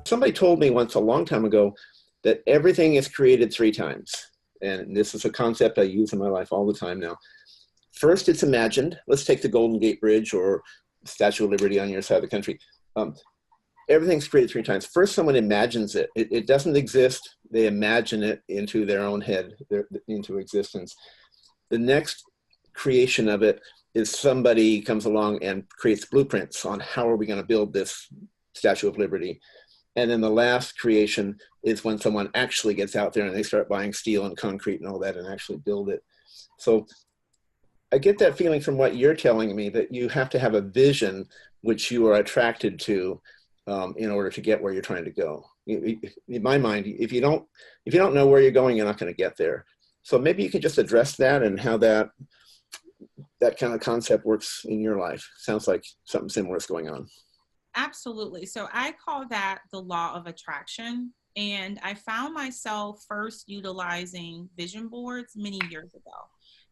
Somebody told me once a long time ago that everything is created 3 times. And this is a concept I use in my life all the time now. First, it's imagined. Let's take the Golden Gate Bridge or Statue of Liberty on your side of the country. Everything's created 3 times. First, someone imagines it. It doesn't exist. They imagine it into their own head, into existence. The next creation of it is somebody comes along and creates blueprints on how are we going to build this Statue of Liberty. And then the last creation is when someone actually gets out there and they start buying steel and concrete and all that and actually build it. So I get that feeling from what you're telling me, that you have to have a vision which you are attracted to in order to get where you're trying to go. In my mind, if you don't know where you're going, you're not going to get there. So maybe you could just address that and how that kind of concept works in your life. Sounds like something similar is going on. Absolutely. So I call that the law of attraction. And I found myself first utilizing vision boards many years ago.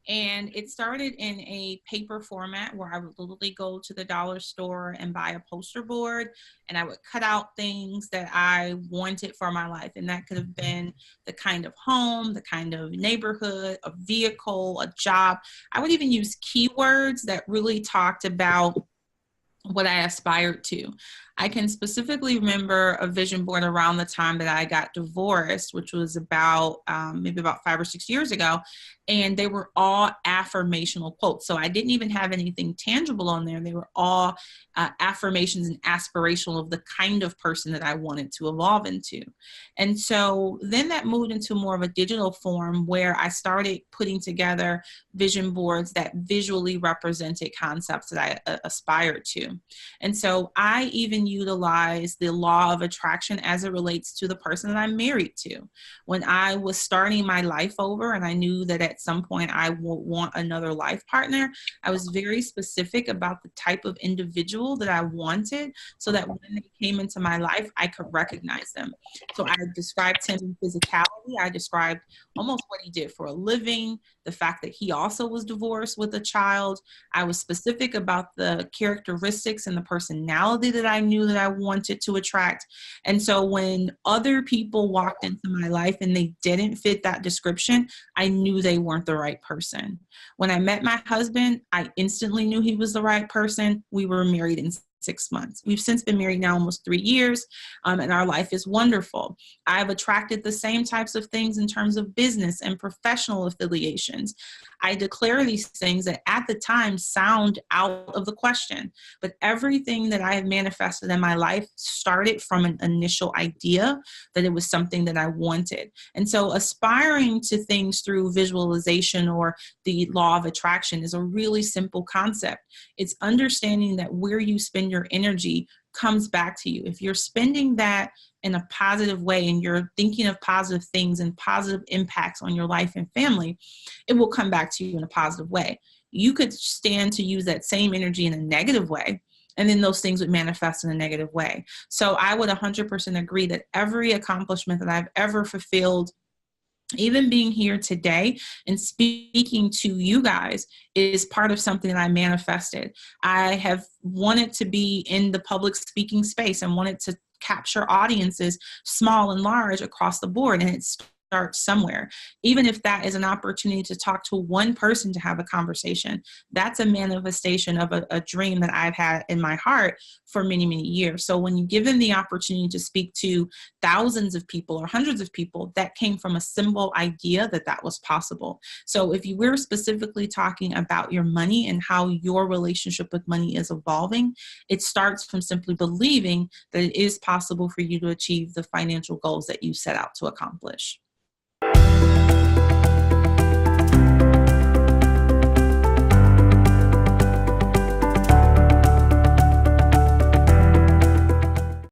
And it started in a paper format where I would literally go to the dollar store and buy a poster board, and I would cut out things that I wanted for my life. And that could have been the kind of home, the kind of neighborhood, a vehicle, a job. I would even use keywords that really talked about what I aspired to. I can specifically remember a vision board around the time that I got divorced, which was about maybe about 5 or 6 years ago. And they were all affirmational quotes. So I didn't even have anything tangible on there. They were all affirmations and aspirational of the kind of person that I wanted to evolve into. And so then that moved into more of a digital form where I started putting together vision boards that visually represented concepts that I aspired to. And so I even utilize the law of attraction as it relates to the person that I'm married to. When I was starting my life over and I knew that at some point I would want another life partner, I was very specific about the type of individual that I wanted so that when they came into my life, I could recognize them. So I described him in physicality. I described almost what he did for a living, the fact that he also was divorced with a child. I was specific about the characteristics and the personality that I knew that I wanted to attract. And so when other people walked into my life and they didn't fit that description, I knew they weren't the right person. When I met my husband, I instantly knew he was the right person. We were married in 6 months. We've since been married now almost 3 years, and our life is wonderful. I've attracted the same types of things in terms of business and professional affiliations. I declare these things that at the time sound out of the question, but everything that I have manifested in my life started from an initial idea that it was something that I wanted. And so aspiring to things through visualization or the law of attraction is a really simple concept. It's understanding that where you spend your energy comes back to you. If you're spending that in a positive way and you're thinking of positive things and positive impacts on your life and family, it will come back to you in a positive way. You could stand to use that same energy in a negative way, and then those things would manifest in a negative way. So I would 100% agree that every accomplishment that I've ever fulfilled, even being here today and speaking to you guys, is part of something that I manifested. I have wanted to be in the public speaking space and wanted to capture audiences, small and large, across the board. And it starts somewhere. Even if that is an opportunity to talk to one person to have a conversation, that's a manifestation of a dream that I've had in my heart for many, many years. So when you're given the opportunity to speak to thousands of people or hundreds of people, that came from a simple idea that that was possible. So if you were specifically talking about your money and how your relationship with money is evolving, it starts from simply believing that it is possible for you to achieve the financial goals that you set out to accomplish.